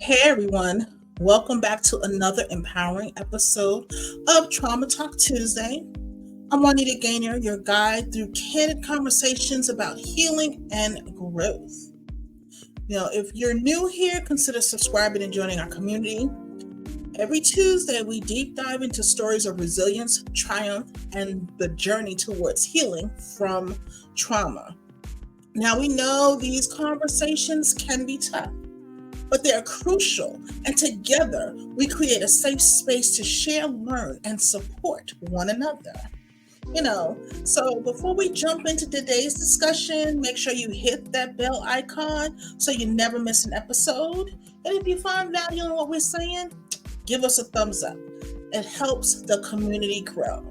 Hey everyone, welcome back to another empowering episode of Trauma Talk Tuesday. I'm Juanita Gaynor, your guide through candid conversations about healing and growth. If you're new here, consider subscribing and joining our community. Every Tuesday, we deep dive into stories of resilience, triumph, and the journey towards healing from trauma. Now, we know these conversations can be tough, but they're crucial. And together, we create a safe space to share, learn, and support one another. So before we jump into today's discussion, make sure you hit that bell icon so you never miss an episode. And if you find value in what we're saying, give us a thumbs up. It helps the community grow.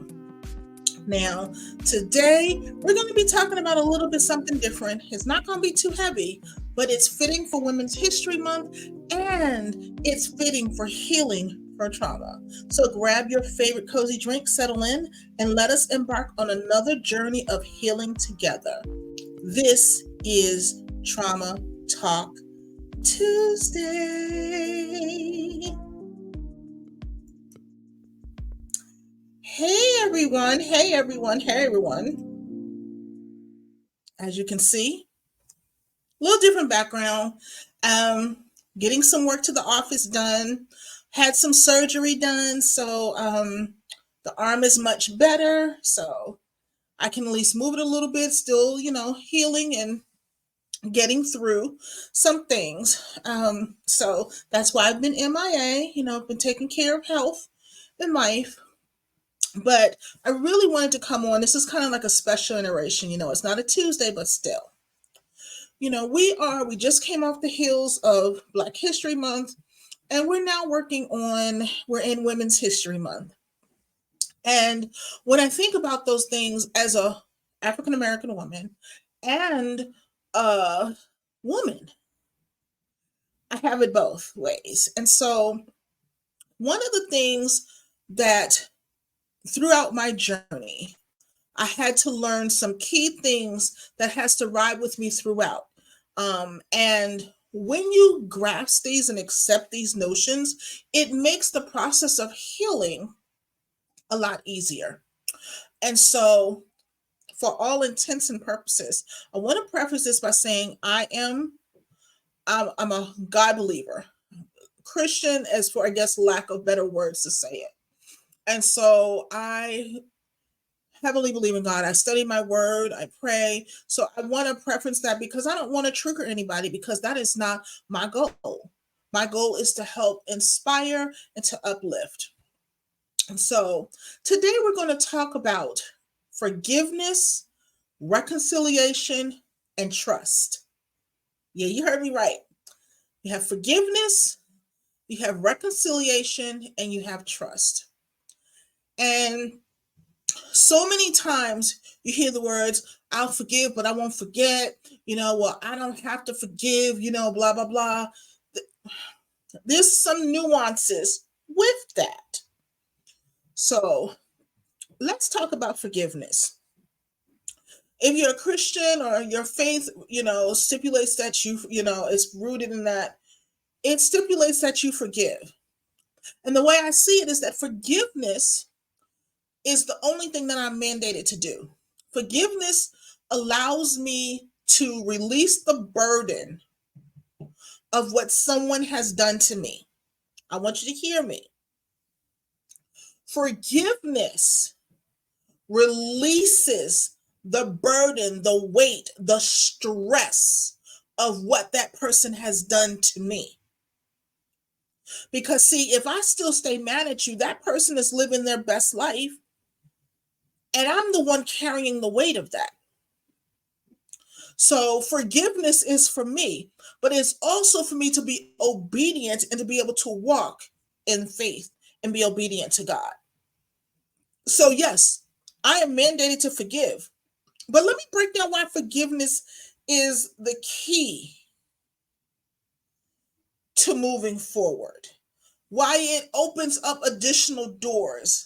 Now, today we're going to be talking about a little bit something different. It's not going to be too heavy, but it's fitting for Women's History Month and it's fitting for healing for trauma. So grab your favorite cozy drink, settle in, and let us embark on another journey of healing together. This is Trauma Talk Tuesday. Hey everyone, hey everyone, hey everyone. As you can see, a little different background. Getting some work to the office done, had some surgery done, so the arm is much better, so I can at least move it a little bit, still, healing and getting through some things. So that's why I've been MIA, I've been taking care of health in life. But I really wanted to come on. This is kind of like a special iteration. It's not a Tuesday, but still. We just came off the heels of Black History Month, and we're now we're in Women's History Month. And when I think about those things as a African American woman and a woman, I have it both ways. And so one of the things that throughout my journey, I had to learn some key things that has to ride with me throughout. And when you grasp these and accept these notions, it makes the process of healing a lot easier. And so, for all intents and purposes, I want to preface this by saying I'm a God believer, Christian, as for I guess lack of better words to say it. And so I heavily believe in God. I study my word, I pray. So I want to preference that because I don't want to trigger anybody because that is not my goal. My goal is to help inspire and to uplift. And so today we're going to talk about forgiveness, reconciliation, and trust. Yeah, you heard me right. You have forgiveness, you have reconciliation, and you have trust. And so many times you hear the words, I'll forgive, but I won't forget, I don't have to forgive, blah, blah, blah. There's some nuances with that. So let's talk about forgiveness. If you're a Christian or your faith, stipulates that it's rooted in that, it stipulates that you forgive. And the way I see it is that forgiveness is the only thing that I'm mandated to do. Forgiveness allows me to release the burden of what someone has done to me. I want you to hear me. Forgiveness releases the burden, the weight, the stress of what that person has done to me. Because, see, if I still stay mad at you, that person is living their best life, and I'm the one carrying the weight of that. So forgiveness is for me, but it's also for me to be obedient and to be able to walk in faith and be obedient to God. So yes, I am mandated to forgive. But let me break down why forgiveness is the key to moving forward. Why it opens up additional doors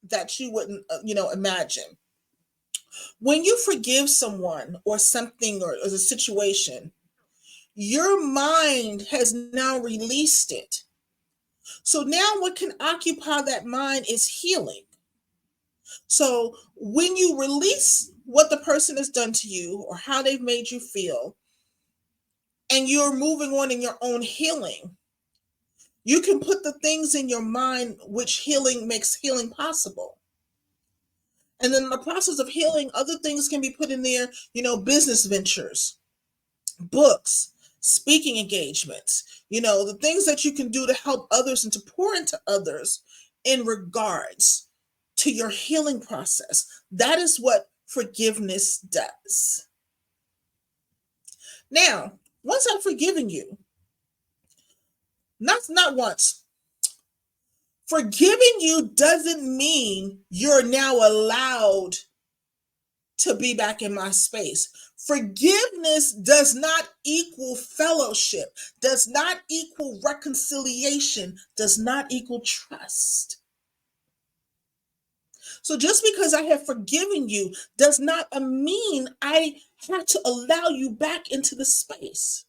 that you wouldn't, imagine. When you forgive someone or something or a situation, Your mind has now released it. So now what can occupy that mind is healing. So when you release what the person has done to you or how they've made you feel, and you're moving on in your own healing, you can put the things in your mind which healing makes healing possible. And then in the process of healing, other things can be put in there, business ventures, books, speaking engagements, the things that you can do to help others and to pour into others in regards to your healing process. That is what forgiveness does. Now, once I've forgiven you, not once, forgiving you doesn't mean you're now allowed to be back in my space. Forgiveness does not equal fellowship, does not equal reconciliation, does not equal trust. So just because I have forgiven you does not mean I have to allow you back into the space.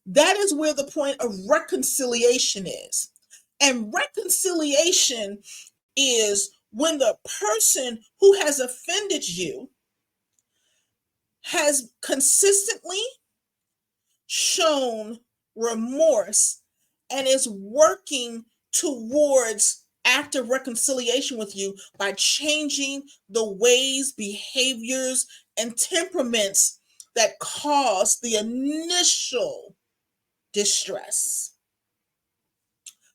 That is where the point of reconciliation is. And reconciliation is when the person who has offended you has consistently shown remorse and is working towards active reconciliation with you by changing the ways, behaviors, and temperaments that caused the initial distress.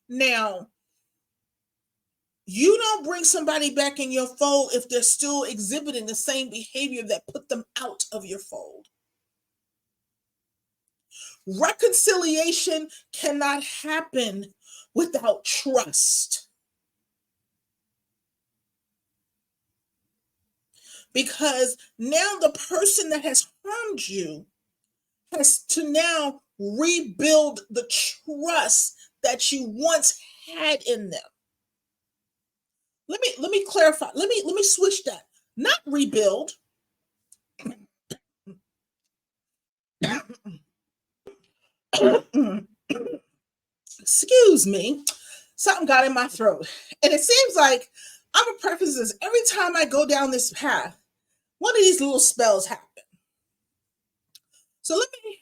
Now, you don't bring somebody back in your fold if they're still exhibiting the same behavior that put them out of your fold. Reconciliation cannot happen without trust. Because now the person that has harmed you has to now rebuild the trust that you once had in them. Let me clarify. Let me switch that. Not rebuild. Excuse me. Something got in my throat. And it seems like I'm a preface this every time I go down this path, one of these little spells happen. So let me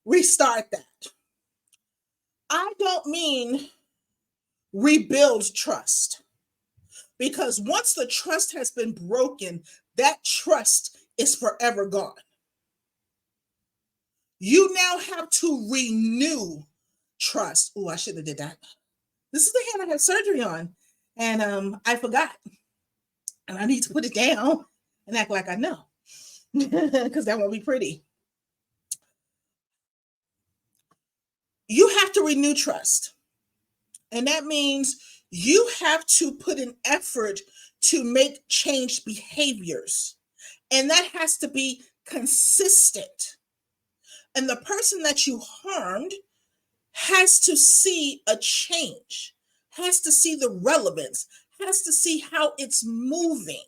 restart that. I don't mean rebuild trust, because once the trust has been broken, that trust is forever gone. You now have to renew trust. Oh, I should have did that. This is the hand I had surgery on, and I forgot, and I need to put it down and act like I know, because that won't be pretty. You have to renew trust, and that means you have to put an effort to make changed behaviors, and that has to be consistent. And the person that you harmed has to see a change, has to see the relevance, has to see how it's moving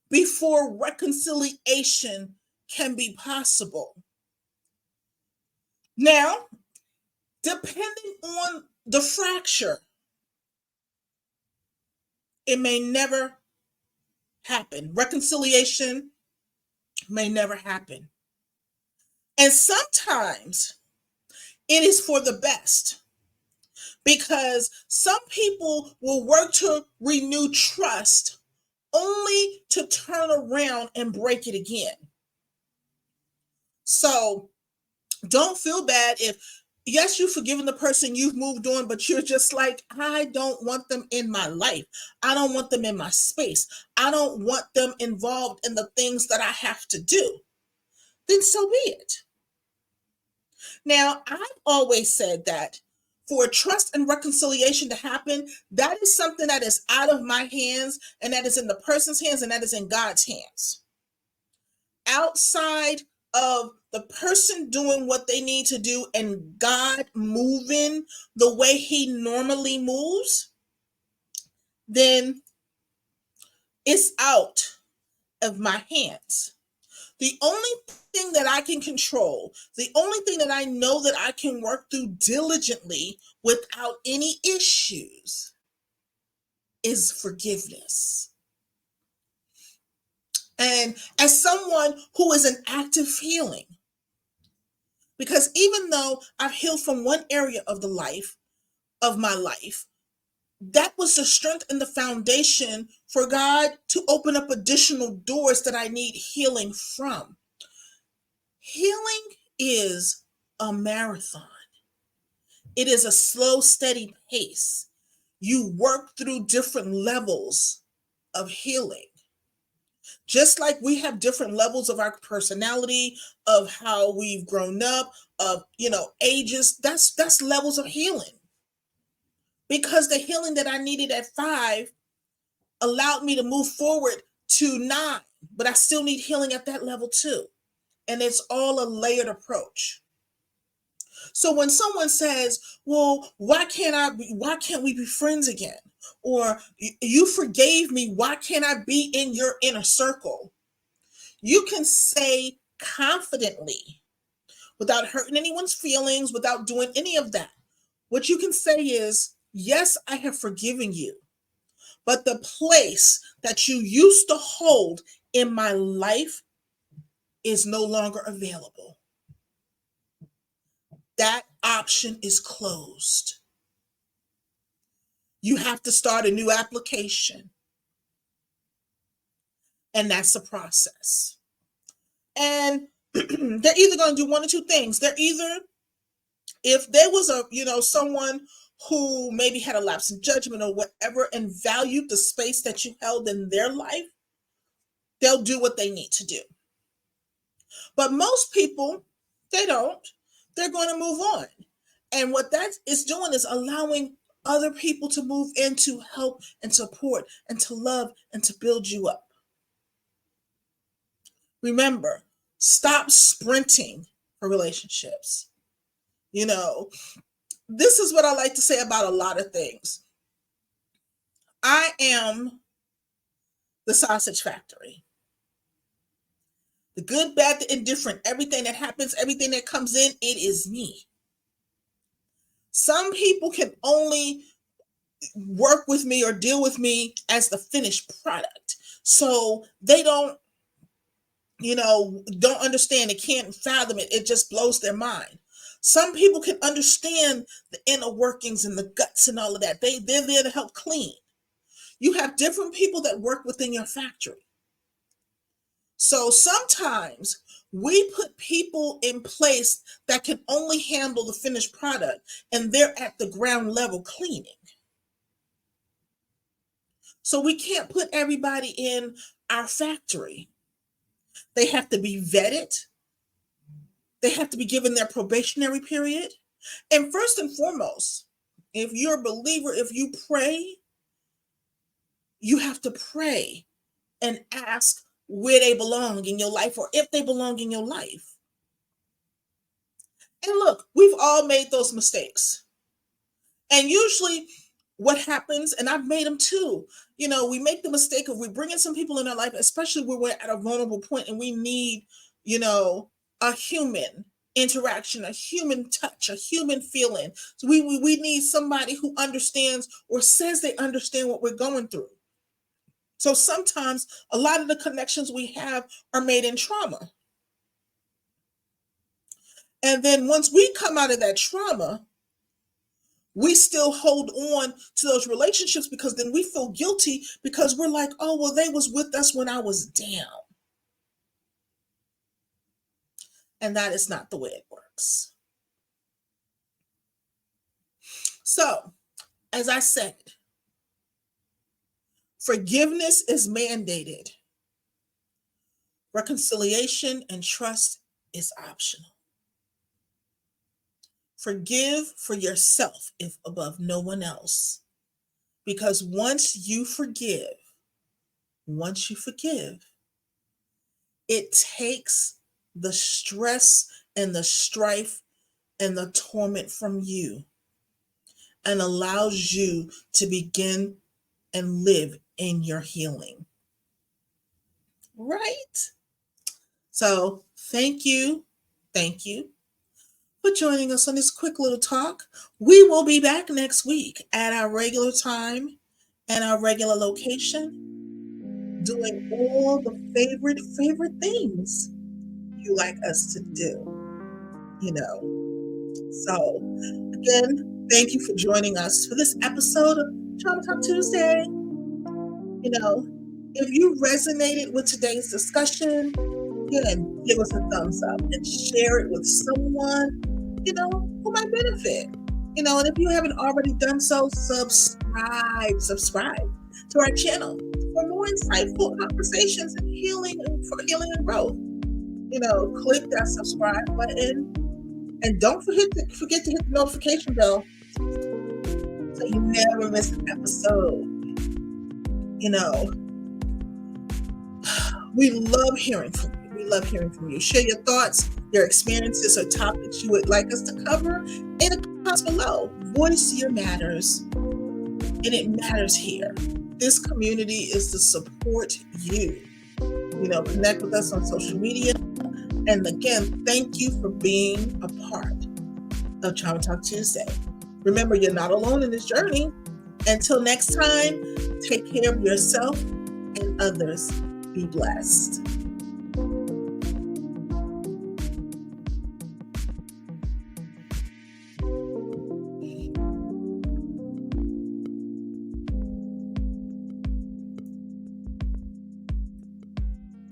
before reconciliation can be possible. Now, depending on the fracture, it may never happen. Reconciliation may never happen. And sometimes it is for the best, because some people will work to renew trust only to turn around and break it again. So don't feel bad if, yes, you've forgiven the person, you've moved on, but you're just like, I don't want them in my life. I don't want them in my space. I don't want them involved in the things that I have to do. Then so be it. Now, I've always said that for trust and reconciliation to happen, that is something that is out of my hands, and that is in the person's hands, and that is in God's hands. Outside of the person doing what they need to do and God moving the way he normally moves, then it's out of my hands. The only thing that I can control, the only thing that I know that I can work through diligently without any issues is forgiveness. And as someone who is an active healing, because even though I've healed from one area of the life of my life, that was the strength and the foundation for God to open up additional doors that I need healing from. Healing is a marathon. It is a slow, steady pace. You work through different levels of healing. Just like we have different levels of our personality, of how we've grown up, of ages, that's levels of healing. Because the healing that I needed at 5 allowed me to move forward to 9, but I still need healing at that level too. And it's all a layered approach. So when someone says, "Well, why can't we be friends again?" Or "You forgave me, why can't I be in your inner circle?" You can say confidently, without hurting anyone's feelings, without doing any of that. What you can say is, "Yes, I have forgiven you, but the place that you used to hold in my life is no longer available. That option is closed. You have to start a new application." And that's the process. And they're either going to do one or two things. They're either, if there was someone who maybe had a lapse in judgment or whatever and valued the space that you held in their life, they'll do what they need to do. But most people, they don't. They're going to move on. And what that is doing is allowing other people to move in to help and support and to love and to build you up. Remember, stop sprinting for relationships. This is what I like to say about a lot of things. I am the sausage factory. The good, bad, the indifferent, everything that happens, everything that comes in, it is me. Some people can only work with me or deal with me as the finished product. So they don't understand. It can't fathom it. It just blows their mind. Some people can understand the inner workings and the guts and all of that. They're there to help clean. You have different people that work within your factory. So sometimes we put people in place that can only handle the finished product, and they're at the ground level cleaning. So we can't put everybody in our factory. They have to be vetted. They have to be given their probationary period. And first and foremost, if you're a believer, if you pray, you have to pray and ask where they belong in your life or if they belong in your life. And look, we've all made those mistakes. And usually what happens, and I've made them too, we make the mistake of we bring in some people in our life, especially when we're at a vulnerable point and we need, a human interaction, a human touch, a human feeling. So we need somebody who understands or says they understand what we're going through. So sometimes a lot of the connections we have are made in trauma. And then once we come out of that trauma, we still hold on to those relationships because then we feel guilty because we're like, "Oh, well, they was with us when I was down." And that is not the way it works. So, as I said, forgiveness is mandated. Reconciliation and trust is optional. Forgive for yourself, if above no one else. Because once you forgive, it takes the stress and the strife and the torment from you and allows you to begin and live in your healing. Right? So thank you for joining us on this quick little talk. We will be back next week at our regular time and our regular location, doing all the favorite things you like us to do. So, again, thank you for joining us for this episode of Trauma Talk Tuesday. You know, if you resonated with today's discussion, again, give us a thumbs up and share it with someone, who might benefit. And if you haven't already done so, subscribe to our channel for more insightful conversations and for healing and growth. Click that subscribe button and don't forget to hit the notification bell so you never miss an episode. We love hearing from you. We love hearing from you. Share your thoughts, your experiences, or topics you would like us to cover in the comments below. Voice your matters, and it matters here. This community is to support you. Connect with us on social media. And again, thank you for being a part of Trauma Talk Tuesday. Remember, you're not alone in this journey. Until next time, take care of yourself and others. Be blessed.